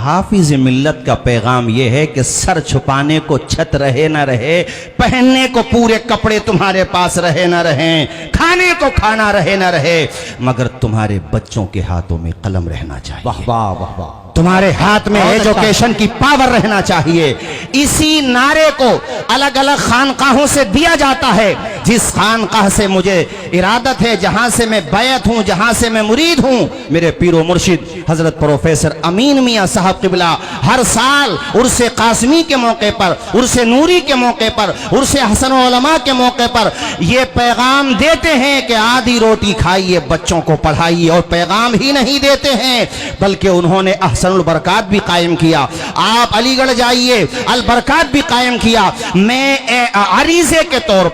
हाफिज मिल्लत का पैगाम यह है कि सर छुपाने को छत रहे ना रहे, पहनने को पूरे कपड़े तुम्हारे पास रहे ना रहे, खाने को खाना रहे ना रहे, मगर तुम्हारे बच्चों के हाथों में कलम रहना चाहिए। वाह वाह वाह वाह, तुम्हारे हाथ में एजुकेशन की पावर रहना चाहिए। इसी नारे को अलग अलग खानकाहों से दिया जाता है। जिस खानकाह से मुझे इरादत है, जहां से मैं बैत हूं, जहां से मैं मुरीद हूं, मेरे पीरो मुर्शिद हजरत प्रोफेसर अमीन मियां साहब क़िबला हर साल उर्से कासमी के मौके पर, उर्से नूरी के मौके पर, उर्से हसन उलमा के मौके पर यह पैगाम देते हैं कि आधी रोटी खाइए, बच्चों को पढ़ाइए। और पैगाम ही नहीं देते हैं बल्कि उन्होंने अहसनुल बरकात भी कायम किया। आप अलीगढ़ जाइए, अल बरकात भी कायम किया। मैं अरीजे के तौर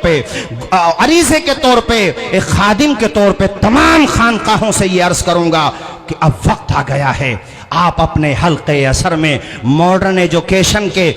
पे एक खादिम के तौर पे तमाम खानकाहों से ये अर्ज करूंगा कि अब वक्त आ गया है, आप अपने हल्के असर में मॉडर्न एजुकेशन के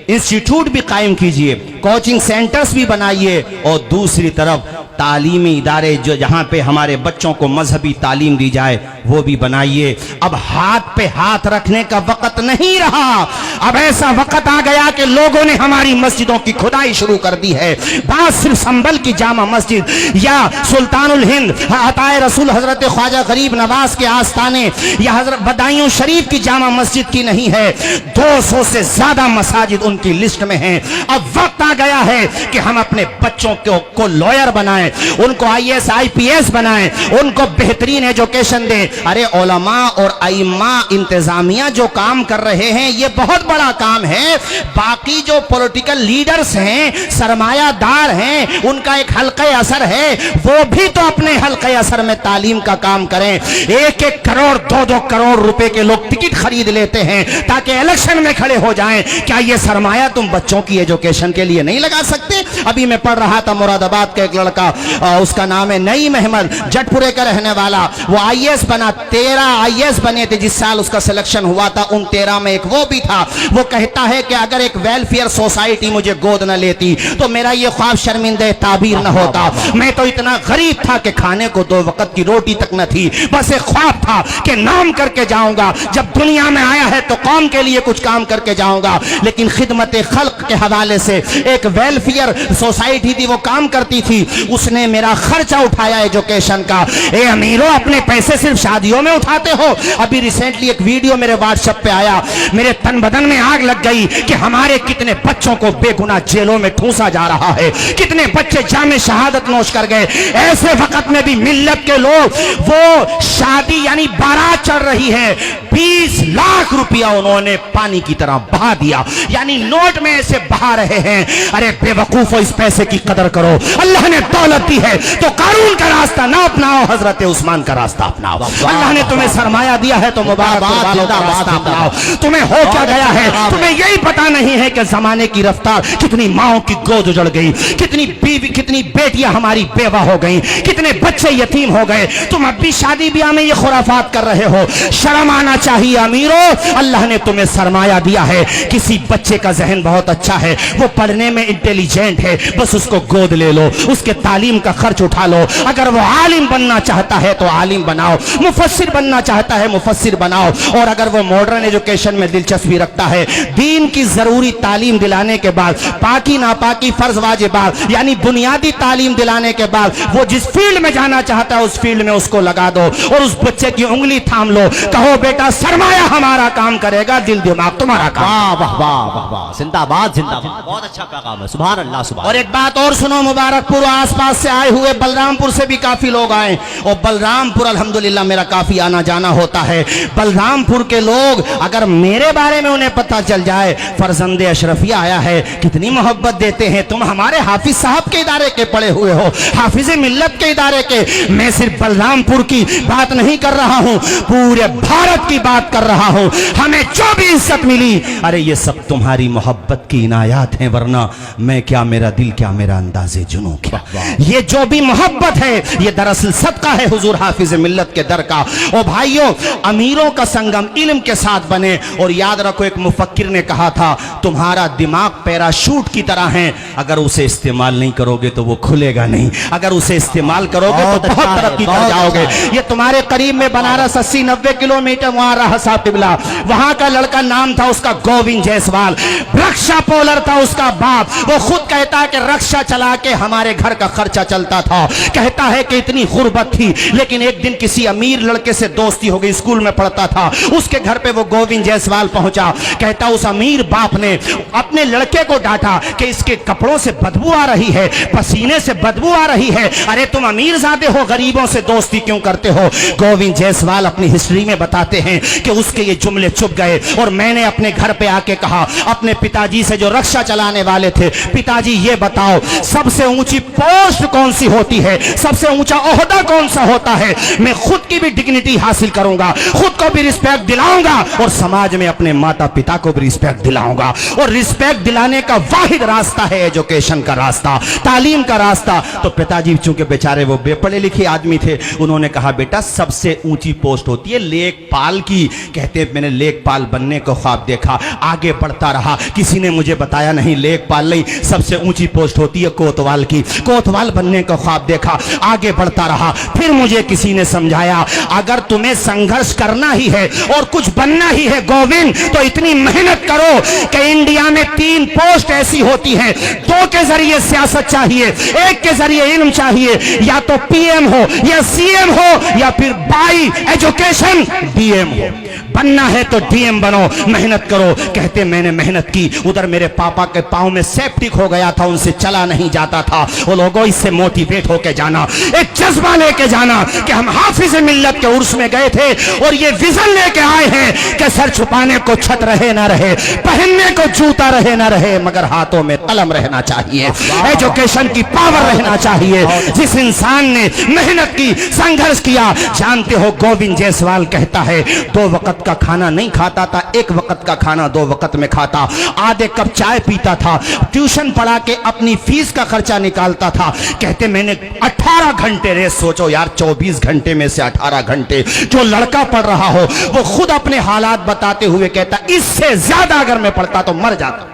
इंस्टीट्यूट भी कायम कीजिए, कोचिंग सेंटर्स भी बनाइए, और दूसरी तरफ तालीमी इदारे जो जहां पे हमारे बच्चों को मजहबी तालीम दी जाए वो भी बनाइए। अब हाथ पे हाथ रखने का वक्त नहीं रहा। अब ऐसा वक्त आ गया कि लोगों ने हमारी मस्जिदों की खुदाई शुरू कर दी है। बात सिर्फ संभल की जामा मस्जिद या सुल्तानुल हिंद अताए रसूल हजरत ख्वाजा गरीब नवाज के आस्थाने या हजरत बदायूं शरीफ की जामा मस्जिद की नहीं है। 200 से ज्यादा मसाजिद उनकी लिस्ट में हैं। अब वक्त आ गया है कि हम अपने बच्चों को लॉयर बनाएं, उनको IAS IPS बनाएं, उनको बेहतरीन एजुकेशन दें। अरे उलमा और आइम्मा इंतजामिया जो काम कर रहे हैं ये बहुत बड़ा काम है। बाकी जो पॉलिटिकल लीडर्स हैं, सरमायादार हैं, उनका एक हल्का असर है, वो भी तो अपने हल्के असर में तालीम का काम करें। 1-1 करोड़ 2-2 करोड़ रुपए के लोग टिकट खरीद लेते हैं ताकि इलेक्शन में खड़े हो जाएं। क्या ये सरमाया तुम बच्चों की एजुकेशन के लिए नहीं लगा सकते? अभी मैं पढ़ रहा था मुरादाबाद का एक लड़का, उसका नाम है नईम अहमद, जटपुरे का रहने वाला, वो IAS बना। 13 IAS बने थे जिस साल उसका सिलेक्शन हुआ था। उन 13 में एक वो भी था। वो कहता है कि अगर एक वेलफेयर सोसाइटी मुझे गोद न लेती तो मेरा ये ख्वाब शर्मिंदे ताबीर न होता। मैं तो इतना गरीब था कि खाने को 2 वक्त की रोटी तक न थी। बस एक ख्वाब था कि नाम करके जाऊंगा, जब दुनिया में आया है तो कौम के लिए कुछ काम करके जाऊंगा। लेकिन खिदमत खल्क के हवाले से एक वेलफेयर सोसाइटी थी, वो काम करती थी, उसने मेरा खर्चा उठाया एजुकेशन का। ए अमीरों, अपने पैसे सिर्फ शादियों में उठाते हो? अभी रिसेंटली एक वीडियो मेरे व्हाट्सएप पे आया, मेरे तन बदन में आग लग गई कि हमारे कितने बच्चों को बेगुनाह जेलों में ठूंसा जा रहा है, कितने बच्चे जामे शहादत नोश कर गए। ऐसे वक्त में भी मिल्लत के लोग, वो शादी यानी बारात चल रही है, 20 लाख रुपया उन्होंने पानी की तरह बहा दिया, यानी नोट में ऐसे बहा रहे हैं। अरे बेवकूफो, इस पैसे की कदर करो। अल्लाह ने दौलत दी है तो कारून का रास्ता ना अपनाओ, हजरत उस्मान का रास्ता अपनाओ। अल्लाह ने तुम्हें सरमाया दिया है तो मुबारक वालों का रास्ता अपनाओ। तुम्हें हो क्या गया है? तुम्हें यही पता नहीं है कि जमाने की रफ्तार, कितनी माओं की गोद उजड़ गई, कितनी बीवी, कितनी बेटियां हमारी बेवा हो गई, कितने बच्चे यतीम हो गए। तुम अब भी शादी ब्याह में ये खुराफात कर रहे हो। शर्म आना चाहिए अमीरों। अल्लाह ने तुम्हें सरमाया दिया है। किसी बच्चे का जहन बहुत अच्छा है, वो पढ़ने में इंटेलिजेंट है, बस उसको गोद ले लो, उसके तालीम का खर्च उठा लो। अगर वो आलिम बनना चाहता है तो आलिम बनाओ, मुफस्सिर बनना चाहता है मुफस्सिर बनाओ। और अगर वो मॉडर्न एजुकेशन में दिलचस्पी रखता है, दीन की जरूरी तालीम दिलाने के बाद, पाकी नापाकी फर्ज वाजिबात यानी बुनियादी तालीम दिलाने के बाद, वो जिस फील्ड में जाना चाहता है उस फील्ड में उसको लगा दो और उस बच्चे की उंगली थाम लो। कहो बेटा, सरमाया हमारा काम करेगा, दिल दिमाग तुम्हारा काम। वाह वाह वाह वाह वाह, जिंदाबाद जिंदाबाद, बहुत अच्छा पैगाम है, सुभान अल्लाह सुभान। और एक बात और सुनो, मुबारकपुर आसपास से आए हुए, बलरामपुर से भी काफी लोग आए, और बलरामपुर अल्हम्दुलिल्लाह मेरा काफी आना जाना होता है। बलरामपुर के लोग अगर मेरे बारे में उन्हें पता चल जाए, फरजंदे अशरफिया आया है, कितनी मोहब्बत देते हैं। तुम हमारे हाफिज साहब के इदारे के पढ़े हुए हो, हाफिज मिल्लत के इदारे के। मैं सिर्फ बलरामपुर की बात नहीं कर रहा हूं, पूरे भारत की बात कर रहा हूं। हमें जो भी इज्जत मिली, अरे ये सब तुम्हारी मोहब्बत की इनायात हैं, वरना मैं क्या, मेरा दिल क्या, मेरा अंदाजे जुनून क्या। ये जो भी मोहब्बत है ये दरअसल सदका है हुजूर हाफिज मिल्लत के दर का। ओ भाइयों, अमीरों का संगम इल्म के साथ बने। और याद रखो, एक मुफक्किर ने कहा था, तुम्हारा दिमाग पैराशूट की तरह है, अगर उसे इस्तेमाल नहीं करोगे तो वो खुलेगा नहीं, अगर उसे इस्तेमाल करोगे तो बहुत तरक्की कर जाओगे। ये तुम्हारे करीब में बनारस 80-90 किलोमीटर, वहां आ रहा साहब किबला, वहां का लड़का नाम था उसका गोविंद जायसवाल, रक्षा पोलर था उसका बाप। वो खुद कहता है कि रक्षा चला के हमारे घर का खर्चा चलता था। कहता है कि इतनी गुर्बत थी, लेकिन एक दिन किसी अमीर लड़के से दोस्ती हो गई, स्कूल में पढ़ता था, उसके घर पे वो गोविंद जायसवाल पहुंचा। कहता उस अमीर बाप ने अपने लड़के को डांटा कि इसके कपड़ों से बदबू आ रही है, पसीने से बदबू आ रही है, अरे तुम अमीर ज़ादे हो, गरीबों से दोस्ती क्यों करते हो। गोविंद जायसवाल अपनी हिस्ट्री में बताते हैं कि उसके ये जुमले चुप गए और मैंने अपने घर पे आके कहा अपने पिताजी से जो रक्षा चलाने वाले थे, पिताजी ये बताओ सबसे ऊंची पोस्ट कौन सी होती है, सबसे ऊंचा ओहदा कौन सा होता है। मैं खुद की भी डिग्निटी हासिल करूंगा, खुद को भी रिस्पेक्ट दिलाऊंगा और समाज में अपने माता पिता को भी रिस्पेक्ट दिलाऊंगा। और रिस्पेक्ट दिलाने का वाहिद रास्ता है एजुकेशन का रास्ता, तालीम का रास्ता। तो पिताजी चूंकि बेचारे वो बेपढ़े लिखे आदमी थे, उन्होंने कहा बेटा सबसे ऊंची पोस्ट होती है लेखपाल की। कहते मैंने लेखपाल बनने को ख्वाब देखा, आगे बढ़ता रहा, किसी ने मुझे बताया नहीं लेखपाल नहीं, सबसे ऊंची पोस्ट होती है कोतवाल की। कोतवाल बनने का ख्वाब देखा, आगे बढ़ता रहा, फिर मुझे किसी ने समझाया अगर तुम्हें संघर्ष करना ही है और कुछ बनना ही है गोविंद, तो इतनी मेहनत करो कि इंडिया में 3 पोस्ट ऐसी होती हैं, 2 के जरिए सियासत चाहिए, 1 के जरिए इल्म चाहिए, या तो पीएम हो या सीएम हो या फिर बाई एजुकेशन डीएम हो। बनना है तो डीएम बनो, मेहनत करो। कहते मैंने मेहनत की, उधर मेरे पापा के पांव में सेप्टिक हो गया था, उनसे चला नहीं जाता था। वो लोगों इससे मोटिवेट होके जाना, एक जज्बा लेके जाना कि हम हाफिज मिल्लत के उर्स में गए थे और ये विजन लेके आए हैं कि सर छुपाने को छत रहे ना रहे, पहनने को जूता रहे ना रहे, मगर हाथों में कलम रहना चाहिए, एजुकेशन की पावर रहना चाहिए। जिस इंसान ने मेहनत की, संघर्ष किया, जानते हो गोविंद जायसवाल कहता है 2 वक्त का खाना नहीं खाता था, 1 वक्त का खाना 2 वक्त में खाता, आधे कप चाय पीता था, ट्यूशन पढ़ा के अपनी फीस का खर्चा निकालता था। कहते मैंने 18 घंटे रेस, सोचो यार 24 घंटे में से 18 घंटे जो लड़का पढ़ रहा हो, वो खुद अपने हालात बताते हुए कहता इससे ज्यादा अगर मैं पढ़ता तो मर जाता,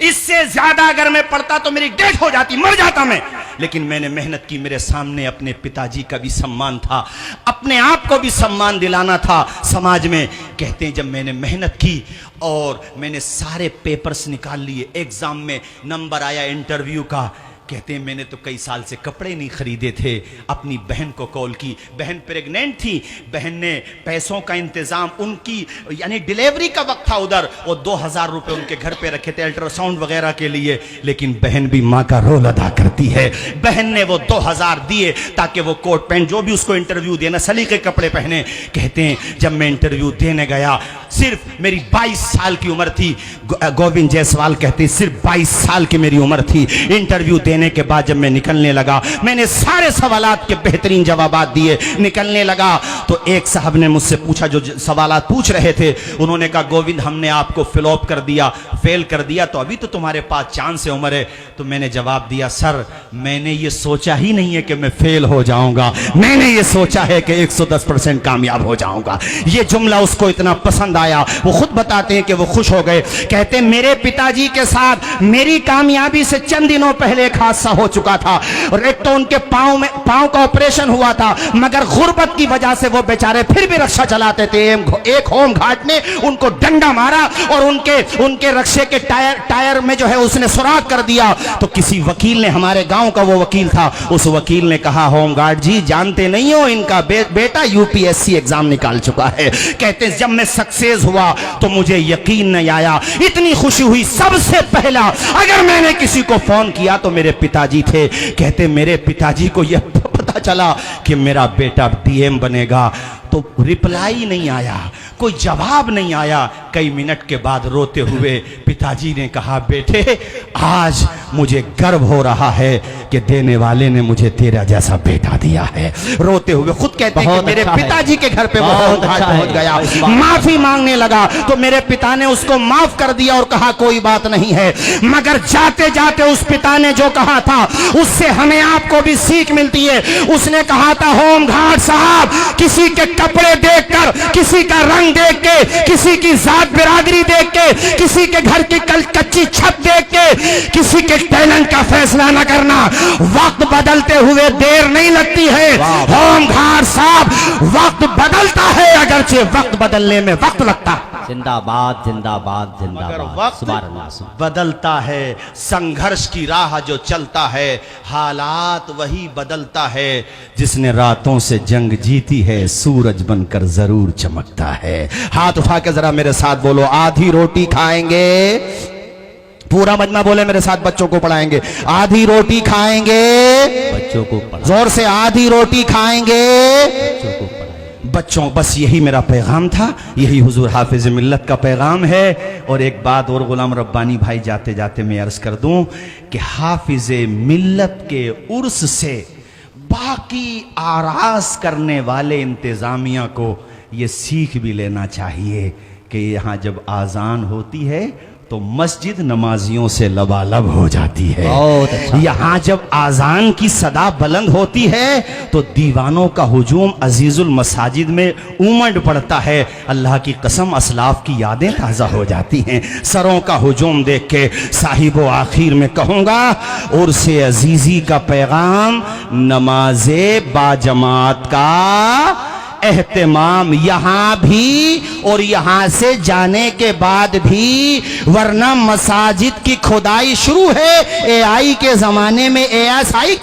इससे ज्यादा अगर मैं पढ़ता तो मेरी डेथ हो जाती, मर जाता मैं। लेकिन मैंने मेहनत की, मेरे सामने अपने पिताजी का भी सम्मान था, अपने आप को भी सम्मान दिलाना था समाज में। कहते हैं जब मैंने मेहनत की और मैंने सारे पेपर्स निकाल लिए, एग्जाम में नंबर आया इंटरव्यू का, कहते हैं मैंने तो कई साल से कपड़े नहीं खरीदे थे। अपनी बहन को कॉल की, बहन प्रेग्नेंट थी, बहन ने पैसों का इंतजाम, उनकी यानी डिलीवरी का वक्त था उधर, वो 2000 रुपए उनके घर पे रखे थे अल्ट्रासाउंड वगैरह के लिए। लेकिन बहन भी माँ का रोल अदा करती है, बहन ने वो 2000 दिए ताकि वो कोट पैंट जो भी उसको इंटरव्यू देना, सलीके कपड़े पहने। कहते हैं जब मैं इंटरव्यू देने गया, सिर्फ मेरी 22 साल की उम्र थी, गोविंद जायसवाल कहते सिर्फ 22 साल की मेरी उम्र थी। इंटरव्यू देने के बाद जब मैं निकलने लगा, मैंने सारे सवालात के बेहतरीन जवाबात दिए, निकलने लगा तो एक साहब ने मुझसे पूछा, जो सवालात पूछ रहे थे, उन्होंने कहा गोविंद हमने आपको फ्लॉप कर दिया, फेल कर दिया, तो अभी तो तुम्हारे पास चांस है, उम्र है। तो मैंने जवाब दिया सर मैंने ये सोचा ही नहीं है कि मैं फेल हो जाऊंगा, मैंने ये सोचा है कि 110% कामयाब हो जाऊंगा। ये जुमला उसको इतना पसंद आया, वो खुद बताते हैं कि वो खुश हो गए। कहते मेरे पिताजी के साथ मेरी कामयाबी से चंद दिनों पहले एक हादसा हो चुका था, और एक तो उनके पांव का ऑपरेशन हुआ था, मगर गुर्बत की वजह से वो बेचारे फिर भी रक्षा चलाते थे। एक होम गार्ड ने उनको डंडा मारा और उनके रक्षे के टायर में जो है उसने सुराख कर दिया। तो किसी वकील ने, हमारे गांव का वो वकील था, उस वकील ने कहा होम गार्ड जी जानते नहीं हो इनका बेटा यूपीएससी एग्जाम निकाल चुका है। कहते जब मैं सक्सेस हुआ तो मुझे यकीन नहीं आया, इतनी खुशी हुई, सबसे पहला अगर मैंने किसी को फोन किया तो मेरे पिताजी थे। कहते मेरे पिताजी को यह पता चला कि मेरा बेटा डीएम बनेगा तो रिप्लाई नहीं आया, कोई जवाब नहीं आया। कई मिनट के बाद रोते हुए पिताजी ने कहा बेटे आज मुझे गर्व हो रहा है कि देने वाले ने मुझे तेरा जैसा बेटा दिया है। रोते हुए खुद कहते हैं कि मेरे पिताजी के घर पे बहुत अच्छा पहुंच गया, माफी मांगने लगा तो मेरे पिता ने उसको माफ कर दिया और कहा कोई बात नहीं है। मगर जाते जाते उस पिता ने जो कहा था उससे हमें आपको भी सीख मिलती है। उसने कहा था होम गार्ड साहब किसी के कपड़े देखकर, किसी का रंग देख के, किसी की जात बिरादरी देख के, किसी के घर की कच्ची छत देख के किसी के टैलेंट का फैसला न करना। वक्त बदलते हुए देर नहीं लगती है। होमगार्ड साहब, वक्त बदलता है, अगरचे वक्त बदलने में वक्त लगता है। जिंदाबाद जिंदाबाद मगर जिंदाबाद वक्त सुभान अल्लाह सुभान बदलता है, संघर्ष की राह जो चलता है, हालात वही बदलता है। जिसने रातों से जंग जीती है, सूरज बनकर जरूर चमकता है। हाथ उठा के जरा मेरे साथ बोलो, आधी रोटी खाएंगे। पूरा मजमा बोले मेरे साथ, बच्चों को पढ़ाएंगे। आधी रोटी खाएंगे, बच्चों को पढ़ा, जोर से, आधी रोटी खाएंगे। बच्चों को पढ़ाएंगे। बच्चों, बस यही मेरा पैगाम था, यही हुजूर हाफिज मिल्लत का पैगाम है। और एक बात और गुलाम रब्बानी भाई जाते जाते मैं अर्ज कर दूं कि हाफिज मिल्लत के उर्स से बाकी आरास करने वाले इंतजामिया को ये सीख भी लेना चाहिए कि यहाँ जब आज़ान होती है तो मस्जिद नमाजियों से लबालब हो जाती है। बहुत अच्छा। यहाँ जब आज़ान की सदा बुलंद होती है तो दीवानों का हुजूम अजीजुल मसाजिद में उमड़ पड़ता है। अल्लाह की कसम, असलाफ की यादें ताज़ा हो जाती हैं। सरों का हुजूम देख के साहिबो आखिर में कहूँगा, उर्से अजीज़ी का पैगाम, नमाजे बाजमात का एहतमाम यहाँ भी और यहाँ से जाने के बाद भी, वरना मसाजिद की खुदाई शुरू है। एआई के जमाने में, एएसआई